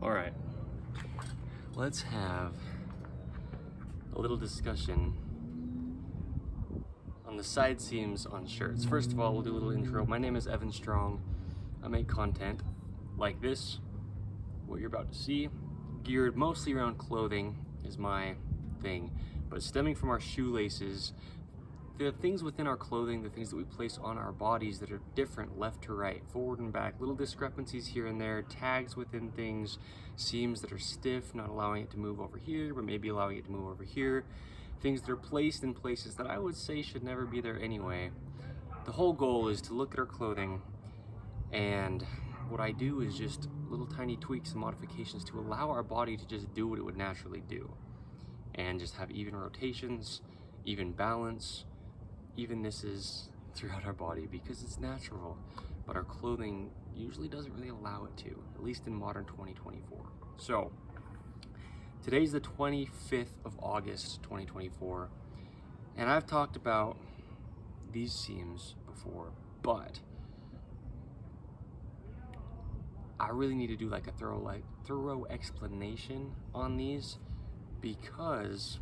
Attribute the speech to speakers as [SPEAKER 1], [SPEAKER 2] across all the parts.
[SPEAKER 1] All right, let's have a little discussion on the side seams on shirts. First of all, we'll do a little intro. My name is Evan Strong. I make content like this, what you're about to see, geared mostly around clothing is my thing, but stemming from our shoelaces, the things within our clothing, the things that we place on our bodies that are different left to right, forward and back, little discrepancies here and there, tags within things, seams that are stiff, not allowing it to move over here, but maybe allowing it to move over here, things that are placed in places that I would say should never be there anyway. The whole goal is to look at our clothing, and what I do is just little tiny tweaks and modifications to allow our body to just do what it would naturally do, and just have even rotations, even balance, evennesses throughout our body, because it's natural, but our clothing usually doesn't really allow it to, at least in modern 2024. So today's the 25th of August 2024, and I've talked about these seams before, but I really need to do like a thorough explanation on these, because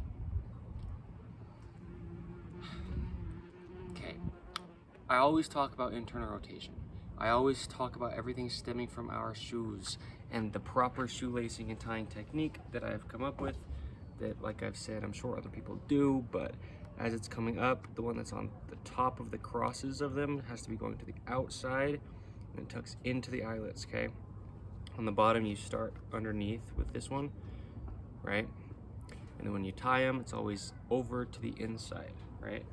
[SPEAKER 1] I always talk about internal rotation. I always talk about everything stemming from our shoes and the proper shoelacing and tying technique that I've come up with that, like I've said, I'm sure other people do, but as it's coming up, the one that's on the top of the crosses of them has to be going to the outside and tucks into the eyelets, okay? On the bottom, you start underneath with this one, right? And then when you tie them, it's always over to the inside, right?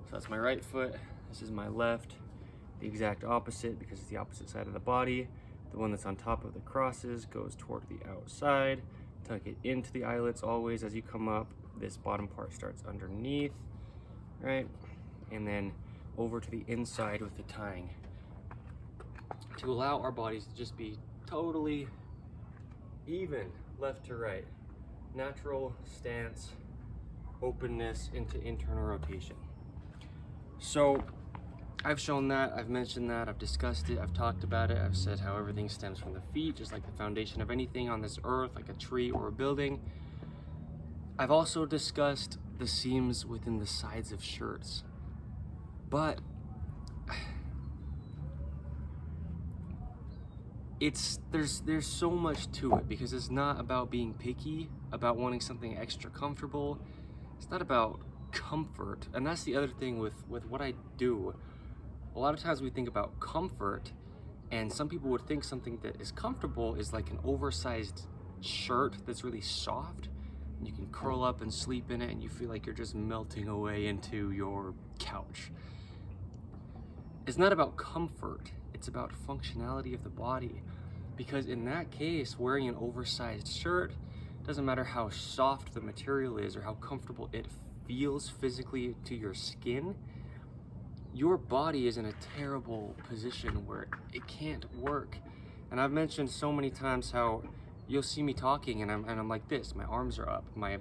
[SPEAKER 1] So that's my right foot. This is my left, the exact opposite because it's the opposite side of the body. The one that's on top of the crosses goes toward the outside. Tuck it into the eyelets always as you come up. This bottom part starts underneath, right? And then over to the inside with the tying to allow our bodies to just be totally even left to right. Natural stance, openness into internal rotation. So I've shown that, I've mentioned that, I've discussed it, I've talked about it, I've said how everything stems from the feet, just like the foundation of anything on this earth, like a tree or a building. I've also discussed the seams within the sides of shirts, but there's so much to it, because it's not about being picky, about wanting something extra comfortable. It's not about comfort, and that's the other thing with what I do. A lot of times we think about comfort, and some people would think something that is comfortable is like an oversized shirt that's really soft, and you can curl up and sleep in it and you feel like you're just melting away into your couch. It's not about comfort, it's about functionality of the body, because in that case, wearing an oversized shirt, doesn't matter how soft the material is or how comfortable it feels physically to your skin, your body is in a terrible position where it can't work. And I've mentioned so many times how you'll see me talking and I'm like this, my arms are up, my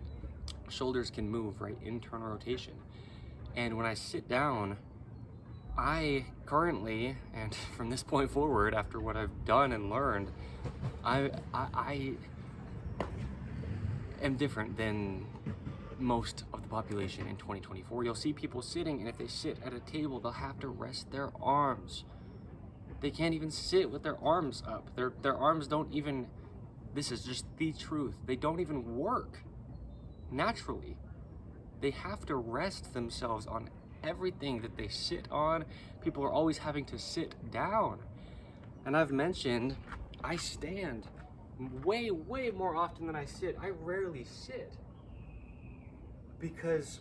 [SPEAKER 1] shoulders can move, right? Internal rotation. And when I sit down, I currently, and from this point forward, after what I've done and learned, I am different than most of the population in 2024. You'll see people sitting, and if they sit at a table, they'll have to rest their arms. They can't even sit with their arms up. Their arms don't even, this is just the truth, they don't even work naturally. They have to rest themselves on everything that they sit on. People are always having to sit down. And I've mentioned, I stand way more often than I sit. I rarely sit, because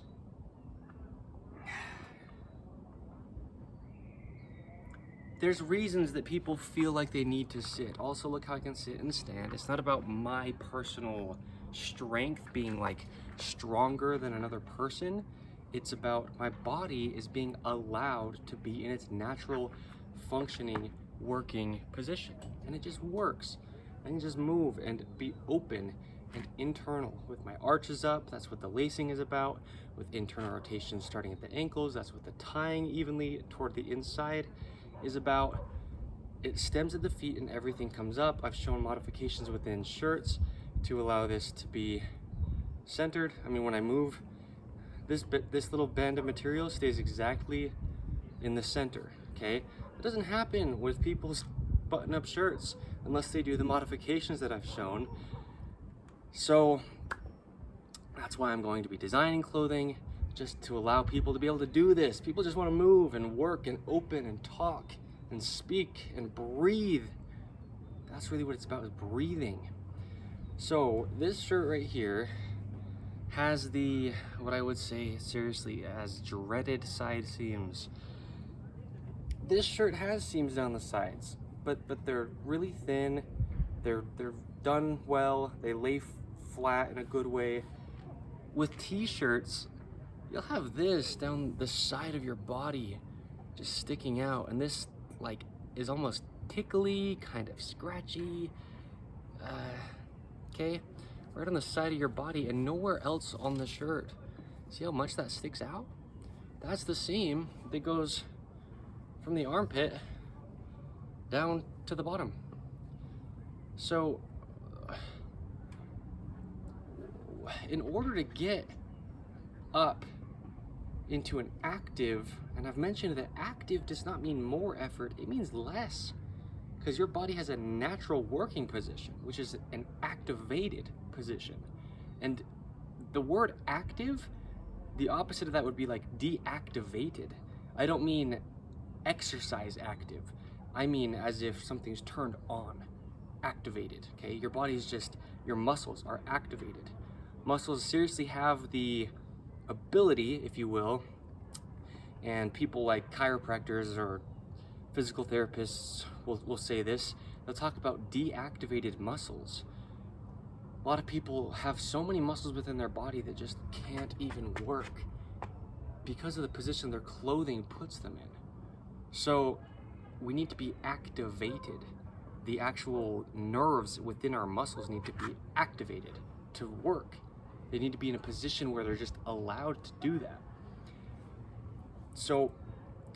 [SPEAKER 1] there's reasons that people feel like they need to sit. Also, look how I can sit and stand. It's not about my personal strength being like stronger than another person. It's about my body is being allowed to be in its natural functioning working position, and it just works. I can just move and be open and internal with my arches up. That's what the lacing is about. With internal rotation starting at the ankles, that's what the tying evenly toward the inside is about. it stems at the feet and everything comes up. I've shown modifications within shirts to allow this to be centered. I mean, when I move, this little band of material stays exactly in the center, okay? It doesn't happen with people's button-up shirts unless they do the modifications that I've shown. So that's why I'm going to be designing clothing, just to allow people to be able to do this. People just want to move and work and open and talk and speak and breathe. That's really what it's about, is breathing. So this shirt right here has the, what I would say seriously, as dreaded side seams. This shirt has seams down the sides, but they're really thin. They're done well. They lay flat in a good way. With t-shirts, you'll have this down the side of your body just sticking out, and this like is almost tickly, kind of scratchy, okay, right on the side of your body and nowhere else on the shirt. See how much that sticks out? That's the seam that goes from the armpit down to the bottom. So in order to get up into an active, and I've mentioned that active does not mean more effort, it means less, because your body has a natural working position, which is an activated position. And the word active, the opposite of that would be like deactivated. I don't mean exercise active. I mean as if something's turned on, activated, okay? Your body's just, your muscles are activated. Muscles seriously have the ability, if you will, and people like chiropractors or physical therapists will say this, they'll talk about deactivated muscles. A lot of people have so many muscles within their body that just can't even work because of the position their clothing puts them in. So we need to be activated. The actual nerves within our muscles need to be activated to work. They need to be in a position where they're just allowed to do that. So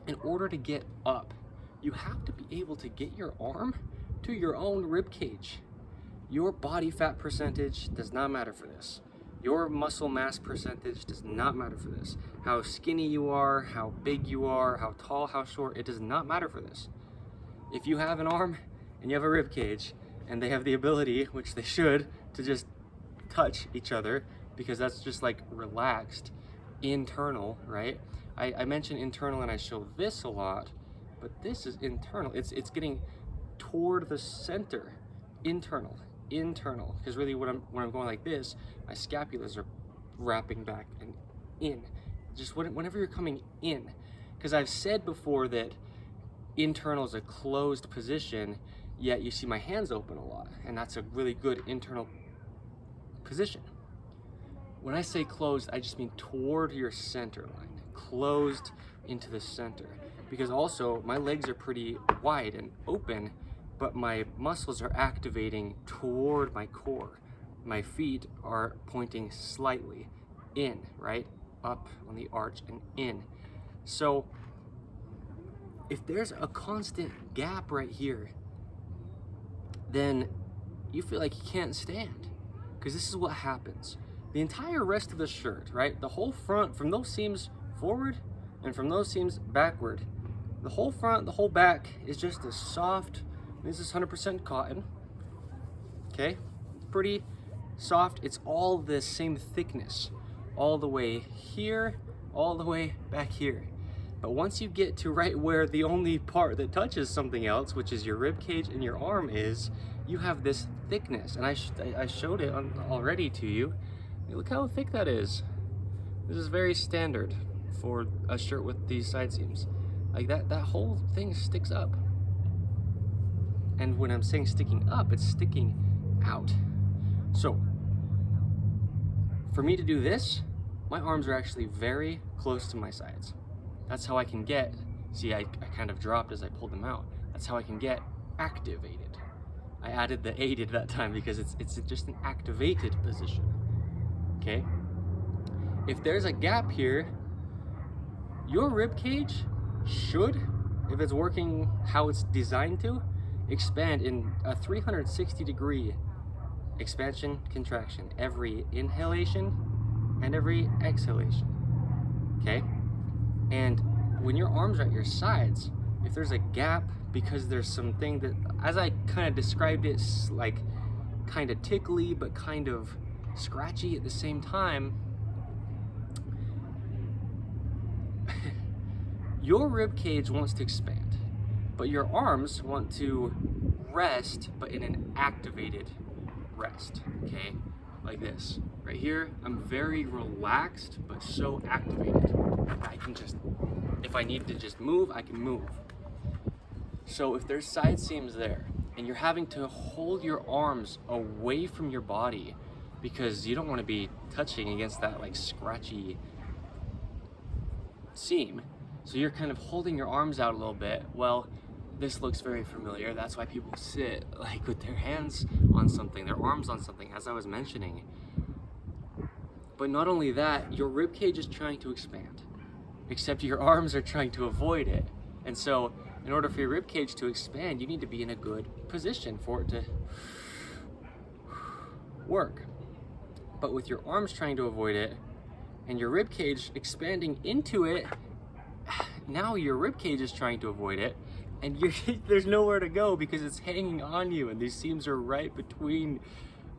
[SPEAKER 1] in order to get up, you have to be able to get your arm to your own rib cage. Your body fat percentage does not matter for this. Your muscle mass percentage does not matter for this. How skinny you are, how big you are, how tall, how short, it does not matter for this. If you have an arm and you have a rib cage and they have the ability, which they should, to just touch each other, because that's just like relaxed, internal, right? I mentioned internal and I show this a lot, but this is internal. It's getting toward the center, internal, because really when I'm going like this, my scapulas are wrapping back and in. Just whenever you're coming in, because I've said before that internal is a closed position, yet you see my hands open a lot, and that's a really good internal position. When I say closed, I just mean toward your center line, closed into the center. Because also my legs are pretty wide and open, but my muscles are activating toward my core. My feet are pointing slightly in, right? Up on the arch and in. So if there's a constant gap right here, then you feel like you can't stand, because this is what happens. The entire rest of the shirt, right? The whole front, from those seams forward and from those seams backward, the whole front, the whole back is just a soft, this is 100% cotton, okay? It's pretty soft. It's all the same thickness, all the way here, all the way back here. But once you get to right where the only part that touches something else, which is your rib cage and your arm is, you have this thickness. And I showed it already to you. Look how thick that is. This is very standard for a shirt with these side seams. Like that whole thing sticks up. And when I'm saying sticking up, it's sticking out. So for me to do this, my arms are actually very close to my sides. That's how I can get, see, I kind of dropped as I pulled them out. That's how I can get activated. I added the aided that time because it's just an activated position, okay? If there's a gap here, your rib cage should, if it's working how it's designed to, expand in a 360-degree expansion, contraction, every inhalation and every exhalation, okay? And when your arms are at your sides, if there's a gap because there's something that, as I kind of described it, like kind of tickly but kind of scratchy at the same time, your rib cage wants to expand, but your arms want to rest, but in an activated rest, okay? Like this. Right here, I'm very relaxed, but so activated. I can just, if I need to just move, I can move. So if there's side seams there, and you're having to hold your arms away from your body because you don't want to be touching against that like scratchy seam, so you're kind of holding your arms out a little bit, well, this looks very familiar. That's why people sit like with their hands on something, their arms on something, as I was mentioning. But not only that, your rib cage is trying to expand, except your arms are trying to avoid it. And so in order for your rib cage to expand, you need to be in a good position for it to work. But with your arms trying to avoid it and your rib cage expanding into it, now your rib cage is trying to avoid it, and there's nowhere to go because it's hanging on you, and these seams are right between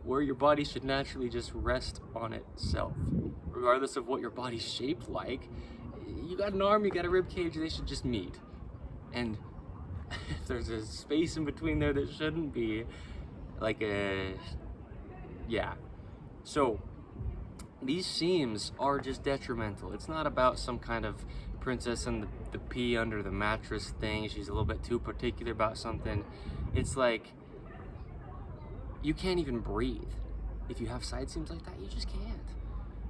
[SPEAKER 1] where your body should naturally just rest on itself. Regardless of what your body's shaped like, you got an arm, you got a rib cage, they should just meet. And if there's a space in between there that shouldn't be, like yeah. So these seams are just detrimental. It's not about some kind of princess and the pea under the mattress thing. She's a little bit too particular about something. It's like, you can't even breathe. If you have side seams like that, you just can't.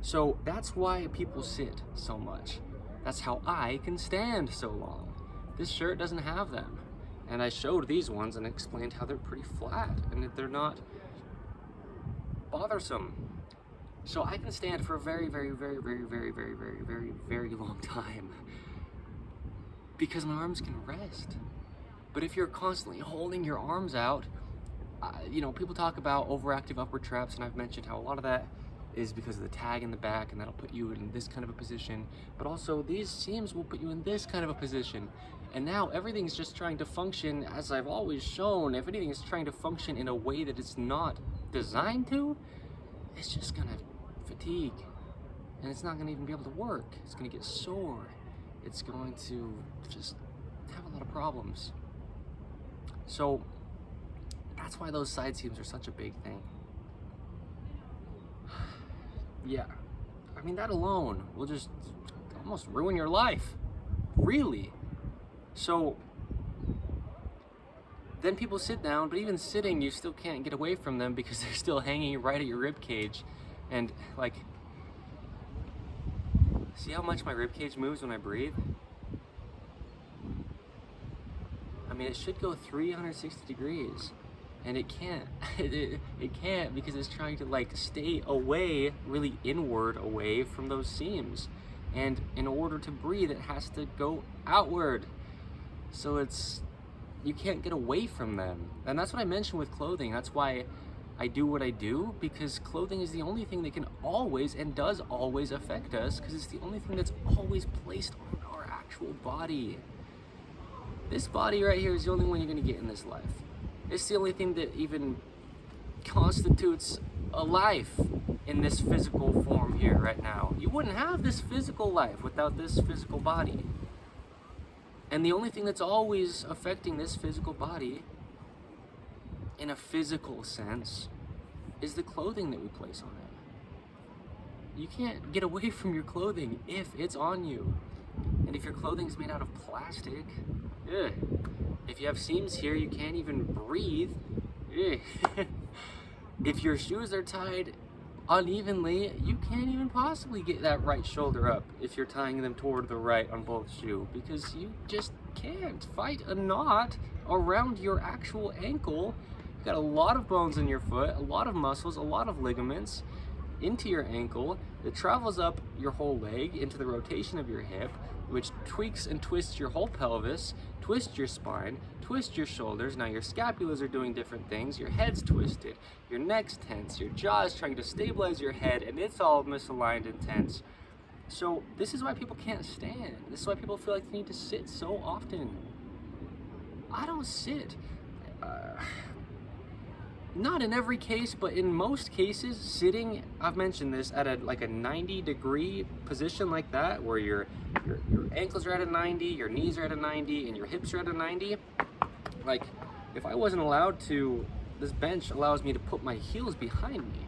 [SPEAKER 1] So that's why people sit so much. That's how I can stand so long. This shirt doesn't have them. And I showed these ones and explained how they're pretty flat and that they're not bothersome. So I can stand for a very, very, very, very, very, very, very, very, very long time because my arms can rest. But if you're constantly holding your arms out, you know, people talk about overactive upward traps, and I've mentioned how a lot of that is because of the tag in the back, and that'll put you in this kind of a position. But also these seams will put you in this kind of a position. And now everything's just trying to function, as I've always shown, if anything is trying to function in a way that it's not designed to, it's just gonna fatigue, and it's not gonna even be able to work. It's gonna get sore. It's going to just have a lot of problems. So that's why those side seams are such a big thing. Yeah, I mean, that alone will just almost ruin your life, really. So then people sit down, but even sitting, you still can't get away from them because they're still hanging right at your rib cage. And like, see how much my rib cage moves when I breathe? I mean, it should go 360 degrees, and it can't. It can't because it's trying to like stay away, really inward away from those seams. And in order to breathe, it has to go outward. So you can't get away from them. And that's what I mentioned with clothing. That's why I do what I do, because clothing is the only thing that can always and does always affect us, because it's the only thing that's always placed on our actual body. This body right here is the only one you're gonna get in this life. It's the only thing that even constitutes a life in this physical form here right now. You wouldn't have this physical life without this physical body. And the only thing that's always affecting this physical body in a physical sense is the clothing that we place on it. You can't get away from your clothing if it's on you. And if your clothing's made out of plastic, ugh. If you have seams here, you can't even breathe. Ugh. If your shoes are tied unevenly, you can't even possibly get that right shoulder up if you're tying them toward the right on both shoes, because you just can't fight a knot around your actual ankle. You've got a lot of bones in your foot, a lot of muscles, a lot of ligaments into your ankle that travels up your whole leg into the rotation of your hip, which tweaks and twists your whole pelvis, twists your spine, twist your shoulders, now your scapulas are doing different things, your head's twisted, your neck's tense, your jaw's trying to stabilize your head, and it's all misaligned and tense. So this is why people can't stand. This is why people feel like they need to sit so often. I don't sit. Not in every case, but in most cases, sitting, I've mentioned this, at a 90-degree position like that, where your ankles are at a 90, your knees are at a 90, and your hips are at a 90. Like, if I wasn't allowed to, this bench allows me to put my heels behind me.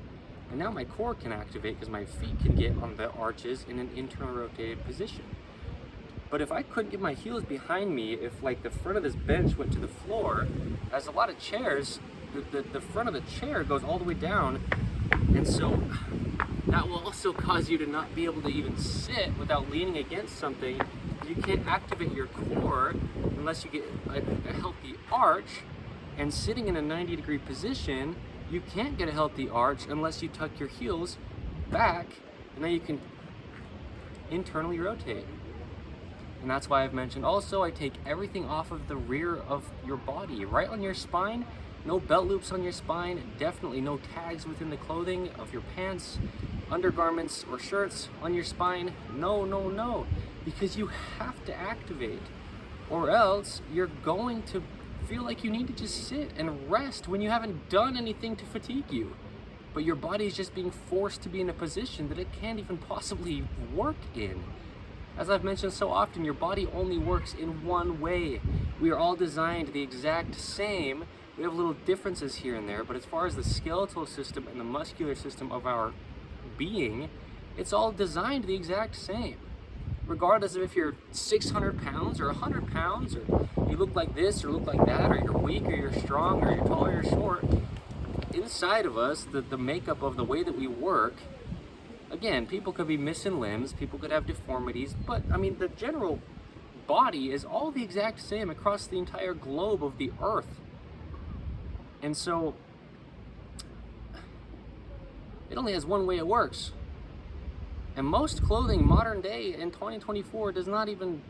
[SPEAKER 1] And now my core can activate because my feet can get on the arches in an internal rotated position. But if I couldn't get my heels behind me, if like the front of this bench went to the floor, as a lot of chairs, the front of the chair goes all the way down, and so that will also cause you to not be able to even sit without leaning against something. You can't activate your core unless you get a healthy arch, and sitting in a 90-degree position, you can't get a healthy arch unless you tuck your heels back, and then you can internally rotate. And that's why I've mentioned also I take everything off of the rear of your body, right on your spine. No belt loops on your spine, definitely no tags within the clothing of your pants, undergarments, or shirts on your spine. No, no, no, because you have to activate, or else you're going to feel like you need to just sit and rest when you haven't done anything to fatigue you. But your body is just being forced to be in a position that it can't even possibly work in. As I've mentioned so often, your body only works in one way. We are all designed the exact same. We have little differences here and there, but as far as the skeletal system and the muscular system of our being, it's all designed the exact same. Regardless of if you're 600 pounds or 100 pounds, or you look like this or look like that, or you're weak or you're strong or you're tall or you're short, inside of us, the makeup of the way that we work, again, people could be missing limbs, people could have deformities, but I mean, the general body is all the exact same across the entire globe of the earth. And so, it only has one way it works. And most clothing, modern day in 2024, does not even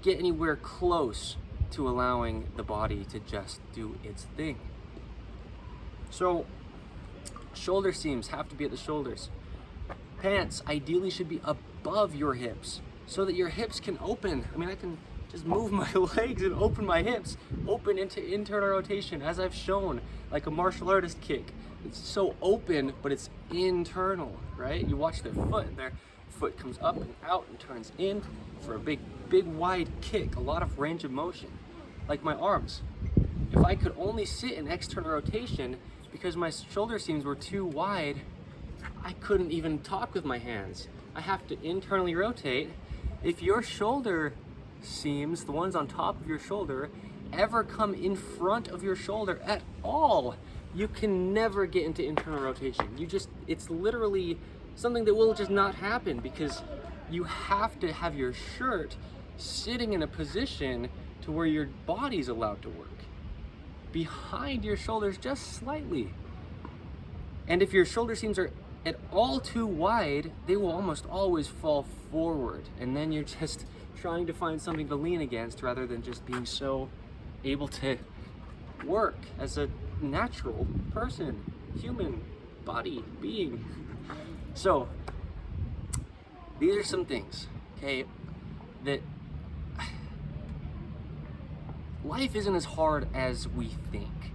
[SPEAKER 1] get anywhere close to allowing the body to just do its thing. So, shoulder seams have to be at the shoulders. Pants ideally should be above your hips so that your hips can open. I mean, I can just move my legs and open my hips, open into internal rotation, as I've shown, like a martial artist kick. It's so open, but it's internal, right? You watch their foot comes up and out and turns in for a big wide kick, a lot of range of motion. Like my arms. If I could only sit in external rotation because my shoulder seams were too wide, I couldn't even talk with my hands. I have to internally rotate. If your shoulder seams, the ones on top of your shoulder, ever come in front of your shoulder at all, you can never get into internal rotation. It's literally something that will just not happen, because you have to have your shirt sitting in a position to where your body's allowed to work behind your shoulders just slightly. And if your shoulder seams are at all too wide, they will almost always fall forward, and then you're just trying to find something to lean against rather than just being so able to work as a natural person, human body being. So these are some things, okay, that life isn't as hard as we think.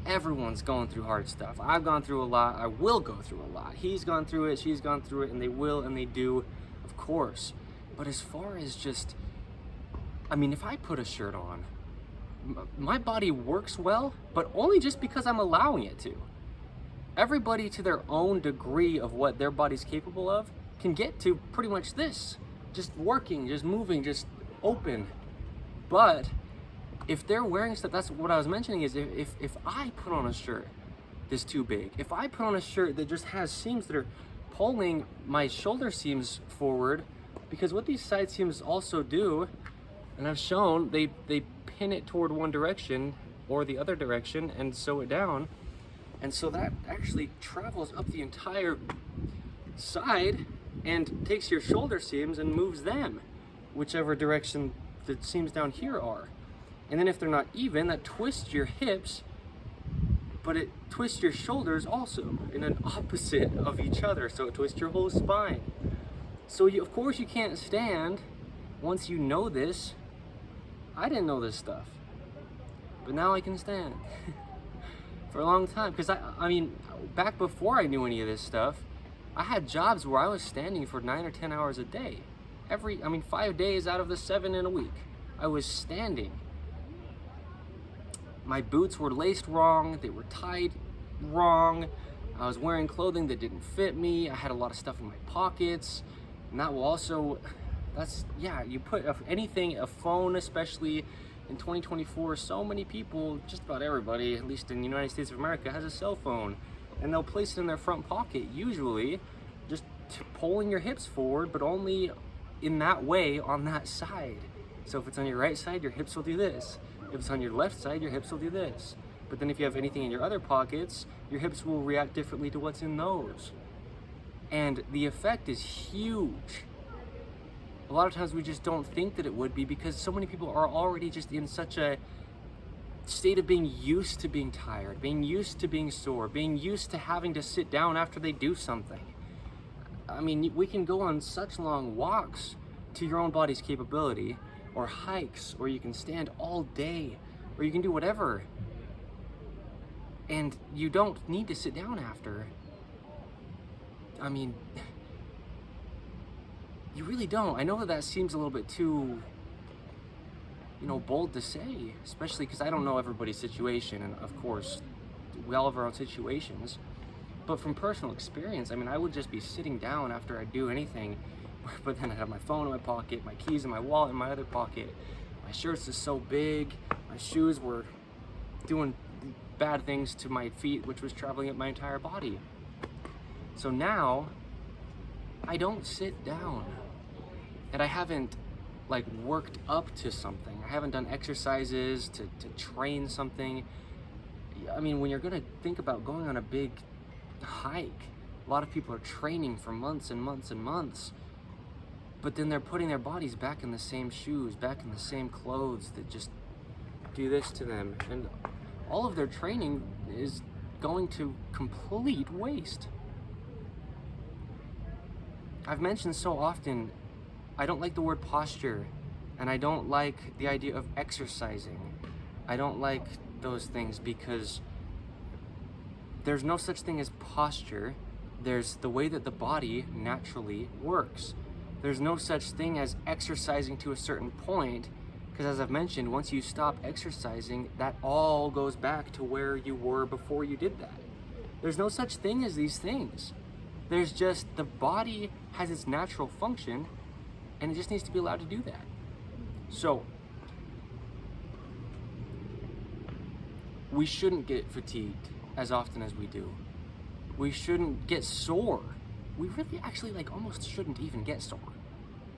[SPEAKER 1] Everyone's going through hard stuff. I've gone through a lot. I will go through a lot. He's gone through it. She's gone through it, and they will, and they do, of course. But as far as just, I mean, if I put a shirt on, my body works well, but only just because I'm allowing it to. Everybody, to their own degree of what their body's capable of, can get to pretty much this. Just working, just moving, just open. But if they're wearing stuff, that's what I was mentioning, is if I put on a shirt that's too big, if I put on a shirt that just has seams that are pulling my shoulder seams forward, because what these side seams also do, and I've shown, they pin it toward one direction or the other direction and sew it down, and so that actually travels up the entire side and takes your shoulder seams and moves them whichever direction the seams down here are. And then if they're not even, that twists your hips, but it twists your shoulders also in an opposite of each other. So it twists your whole spine. So of course you can't stand once you know this. I didn't know this stuff, but now I can stand for a long time. Because I mean, back before I knew any of this stuff, I had jobs where I was standing for 9 or 10 hours a day. 5 days out of the 7 in a week, I was standing. My boots were laced wrong, they were tied wrong, I was wearing clothing that didn't fit me, I had a lot of stuff in my pockets, and that will also, you put anything, a phone especially in 2024, so many people, just about everybody, at least in the United States of America, has a cell phone, and they'll place it in their front pocket, usually, just pulling your hips forward, but only in that way on that side. So if it's on your right side, your hips will do this. If it's on your left side, your hips will do this. But then if you have anything in your other pockets, your hips will react differently to what's in those. And the effect is huge. A lot of times we just don't think that it would be because so many people are already just in such a state of being used to being tired, being used to being sore, being used to having to sit down after they do something. I mean, we can go on such long walks to your own body's capability, or hikes, or you can stand all day, or you can do whatever. And you don't need to sit down after. I mean, you really don't. I know that seems a little bit too, bold to say, especially because I don't know everybody's situation, and of course, we all have our own situations. But from personal experience, I mean, I would just be sitting down after I do anything, but then I have my phone in my pocket, my keys in my wallet in my other pocket. My shirts is so big, my shoes were doing bad things to my feet, which was traveling up my entire body. So now, I don't sit down. And I haven't worked up to something. I haven't done exercises to train something. I mean, when you're gonna think about going on a big hike, a lot of people are training for months and months and months. But then they're putting their bodies back in the same shoes, back in the same clothes that just do this to them. And all of their training is going to complete waste. I've mentioned so often, I don't like the word posture, and I don't like the idea of exercising. I don't like those things because there's no such thing as posture. There's the way that the body naturally works. There's no such thing as exercising to a certain point, because as I've mentioned, once you stop exercising, that all goes back to where you were before you did that. There's no such thing as these things. There's just the body has its natural function, and it just needs to be allowed to do that. So, we shouldn't get fatigued as often as we do. We shouldn't get sore. We really actually almost shouldn't even get sore.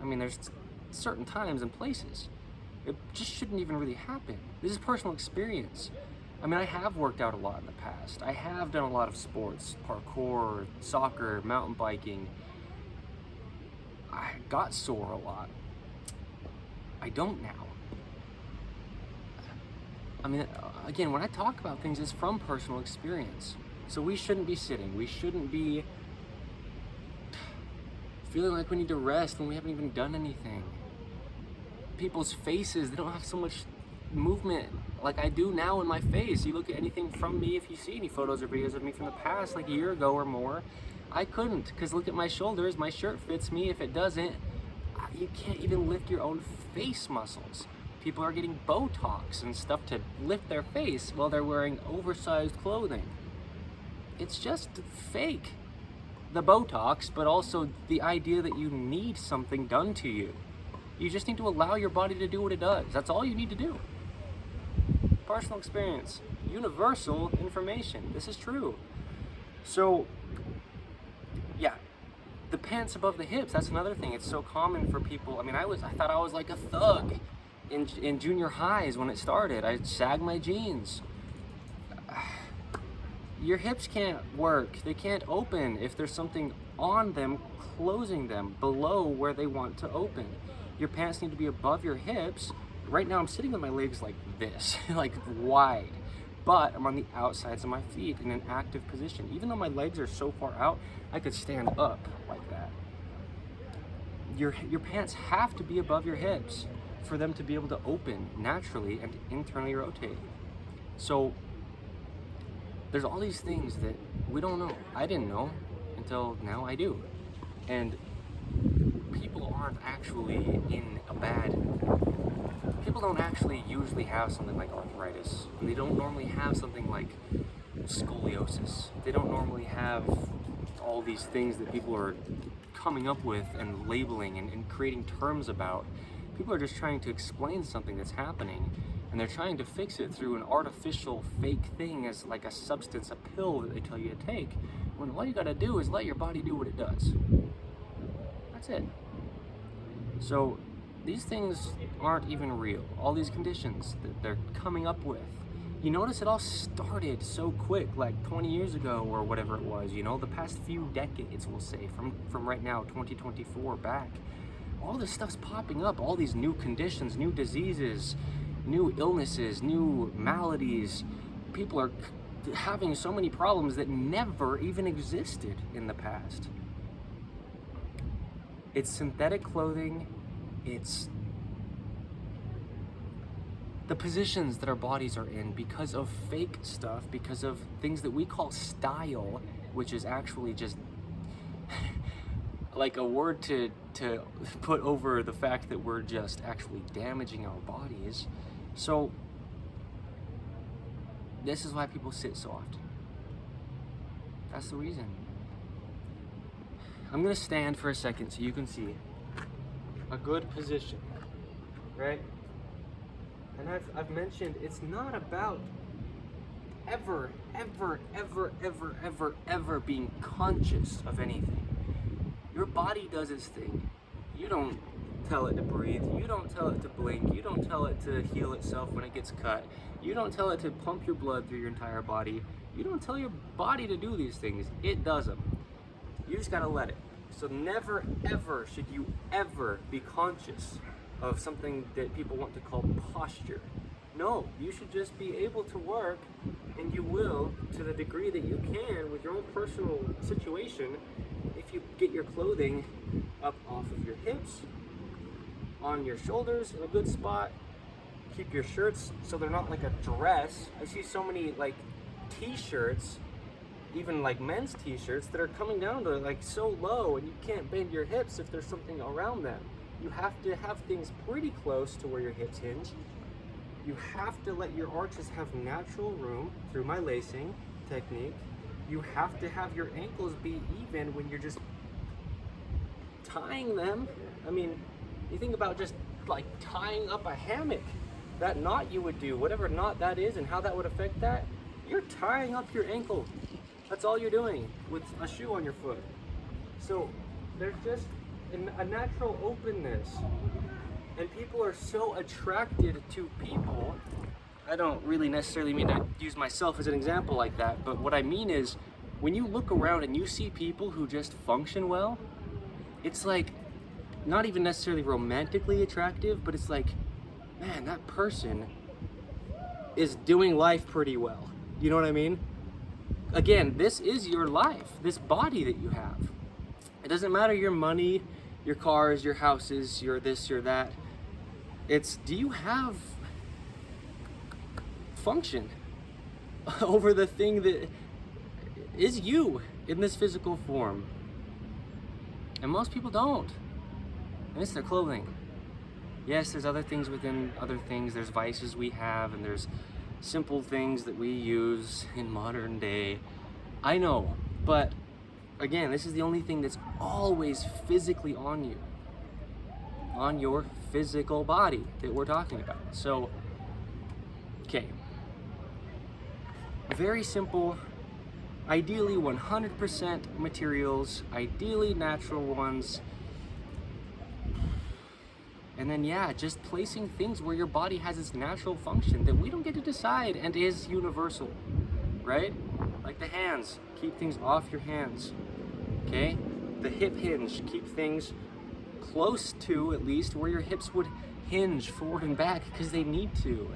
[SPEAKER 1] I mean, there's certain times and places. It just shouldn't even really happen. This is personal experience. I mean, I have worked out a lot in the past. I have done a lot of sports, parkour, soccer, mountain biking. I got sore a lot. I don't now. I mean, again, when I talk about things, it's from personal experience. So we shouldn't be sitting. We shouldn't be feeling like we need to rest when we haven't even done anything. People's faces, they don't have so much movement like I do now in my face. You look at anything from me, if you see any photos or videos of me from the past, like a year ago or more, I couldn't, because look at my shoulders, my shirt fits me. If it doesn't, you can't even lift your own face muscles. People are getting Botox and stuff to lift their face while they're wearing oversized clothing. It's just fake. The Botox, but also the idea that you need something done to you. You just need to allow your body to do what it does. That's all you need to do. Personal experience, universal information. This is true. So, yeah, the pants above the hips, that's another thing. It's so common for people. I mean, I thought I was like a thug in junior highs when it started. I'd sag my jeans. Your hips can't work. They can't open if there's something on them closing them below where they want to open. Your pants need to be above your hips, right now I'm sitting with my legs like this, like wide, but I'm on the outsides of my feet in an active position. Even though my legs are so far out, I could stand up like that. Your pants have to be above your hips for them to be able to open naturally and internally rotate. So there's all these things that we don't know. I didn't know until now I do. And people aren't actually in a bad, people don't actually usually have something like arthritis. And they don't normally have something like scoliosis. They don't normally have all these things that people are coming up with and labeling and creating terms about. People are just trying to explain something that's happening, and they're trying to fix it through an artificial fake thing as like a substance, a pill that they tell you to take, when all you gotta do is let your body do what it does. That's it. So these things aren't even real. All these conditions that they're coming up with. You notice it all started so quick, like 20 years ago or whatever it was, you know, the past few decades, we'll say, from right now, 2024 back. All this stuff's popping up, all these new conditions, new diseases, new illnesses, new maladies. People are having so many problems that never even existed in the past. It's synthetic clothing, it's the positions that our bodies are in because of fake stuff, because of things that we call style, which is actually just like a word to put over the fact that we're just actually damaging our bodies. So this is why people sit soft. That's the reason. I'm gonna stand for a second so you can see a good position, right? And I've mentioned it's not about ever being conscious of anything. Your body does its thing. You don't tell it to breathe. You don't tell it to blink. You don't tell it to heal itself when it gets cut. You don't tell it to pump your blood through your entire body. You don't tell your body to do these things. It does them. You just gotta let it. So never ever should you ever be conscious of something that people want to call posture. No, you should just be able to work, and you will to the degree that you can with your own personal situation. If you get your clothing up off of your hips, on your shoulders in a good spot, keep your shirts so they're not like a dress. I see so many like t-shirts, even like men's t-shirts, that are coming down to like so low, and you can't bend your hips if there's something around them. You have to have things pretty close to where your hips hinge. You have to let your arches have natural room through my lacing technique. You have to have your ankles be even when you're just tying them. I mean, you think about just like tying up a hammock, that knot you would do, whatever knot that is and how that would affect that, you're tying up your ankle. That's all you're doing with a shoe on your foot. So there's just a natural openness, and people are so attracted to people. I don't really necessarily mean to use myself as an example like that, but what I mean is when you look around and you see people who just function well, it's like not even necessarily romantically attractive, but it's like, man, that person is doing life pretty well. You know what I mean? Again, this is your life, this body that you have. It doesn't matter your money, your cars, your houses, your this, your that. It's, do you have function over the thing that is you in this physical form? And most people don't. And it's their clothing. Yes, there's other things within other things. There's vices we have, and there's simple things that we use in modern day. I know, but again, this is the only thing that's always physically on you, on your physical body that we're talking about. So, okay, very simple, ideally 100% materials, ideally natural ones. And then, yeah, just placing things where your body has its natural function that we don't get to decide and is universal, right? Like the hands, keep things off your hands, okay? The hip hinge, keep things close to, at least, where your hips would hinge forward and back because they need to.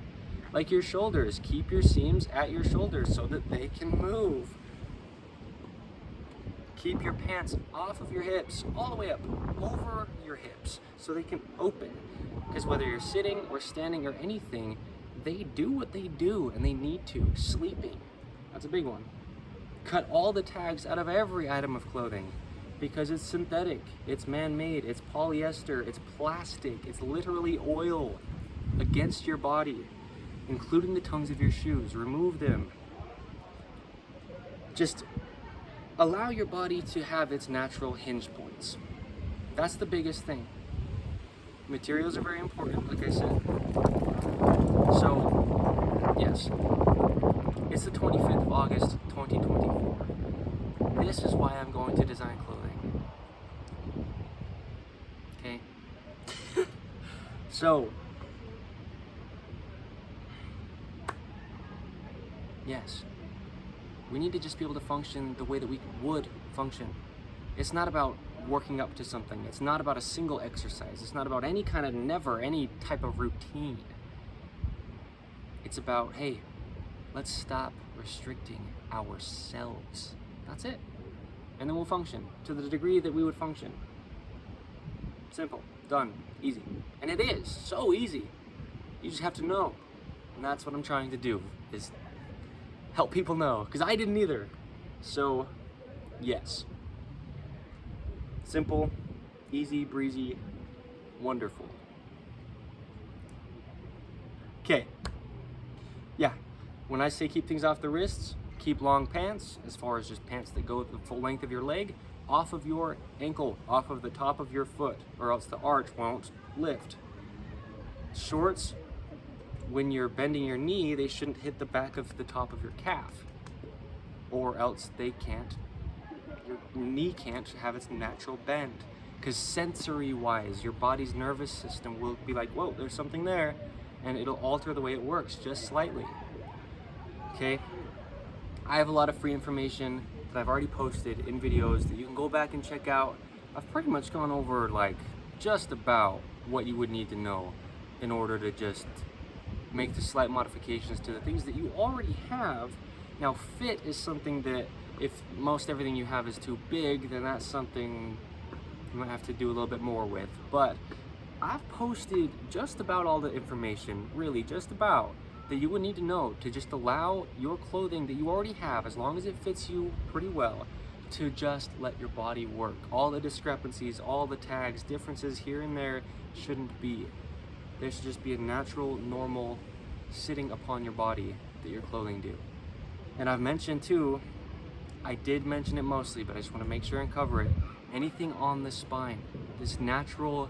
[SPEAKER 1] Like your shoulders, keep your seams at your shoulders so that they can move. Keep your pants off of your hips, all the way up, over your hips, so they can open. Because whether you're sitting or standing or anything, they do what they do, and they need to. Sleeping, that's a big one. Cut all the tags out of every item of clothing, because it's synthetic, it's man-made, it's polyester, it's plastic, it's literally oil against your body, including the tongues of your shoes. Remove them. Just allow your body to have its natural hinge points. That's the biggest thing. Materials are very important, like I said. So, yes, it's the 25th of August, 2024. This is why I'm going to design clothing. Okay? So, yes, we need to just be able to function the way that we would function. It's not about working up to something. It's not about a single exercise. It's not about any type of routine. It's about, hey, let's stop restricting ourselves. That's it. And then we'll function to the degree that we would function. Simple, done, easy. And it is so easy. You just have to know. And that's what I'm trying to do, is help people know, because I didn't either. So, yes. Simple, easy, breezy, wonderful. Okay. Yeah, when I say keep things off the wrists, keep long pants, as far as just pants that go the full length of your leg, off of your ankle, off of the top of your foot, or else the arch won't lift. Shorts, when you're bending your knee, they shouldn't hit the back of the top of your calf, or else your knee can't have its natural bend. Because sensory-wise, your body's nervous system will be like, whoa, there's something there, and it'll alter the way it works just slightly. Okay? I have a lot of free information that I've already posted in videos that you can go back and check out. I've pretty much gone over like just about what you would need to know in order to just make the slight modifications to the things that you already have. Now, fit is something that if most everything you have is too big, then that's something you might have to do a little bit more with. But I've posted just about all the information, really just about, that you would need to know to just allow your clothing that you already have, as long as it fits you pretty well, to just let your body work. All the discrepancies, all the tags, differences here and there shouldn't be. There should just be a natural, normal sitting upon your body that your clothing do. And I've mentioned too, I did mention it mostly, but I just want to make sure and cover it. Anything on the spine, this natural,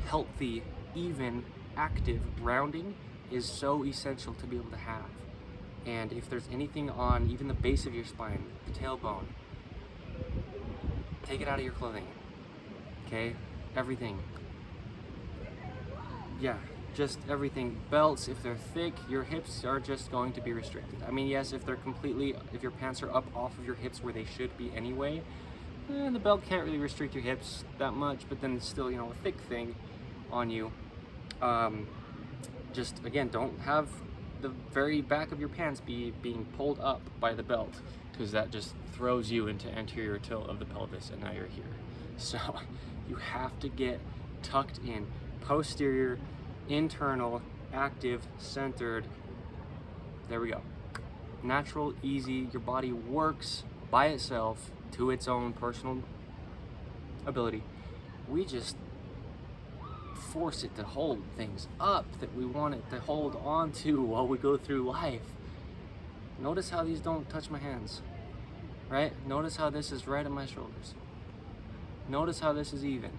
[SPEAKER 1] healthy, even, active rounding is so essential to be able to have. And if there's anything on even the base of your spine, the tailbone, take it out of your clothing. Okay? Everything. Yeah, just everything. Belts, if they're thick, your hips are just going to be restricted. I mean, yes, if your pants are up off of your hips where they should be anyway, the belt can't really restrict your hips that much, but then it's still, a thick thing on you. Just, again, don't have the very back of your pants being pulled up by the belt, because that just throws you into anterior tilt of the pelvis, and now you're here. So you have to get tucked in, posterior, internal, active, centered. There we go. Natural, easy. Your body works by itself to its own personal ability. We just force it to hold things up that we want it to hold on to while we go through life. Notice how these don't touch my hands, right? Notice how this is right at my shoulders. Notice how this is even.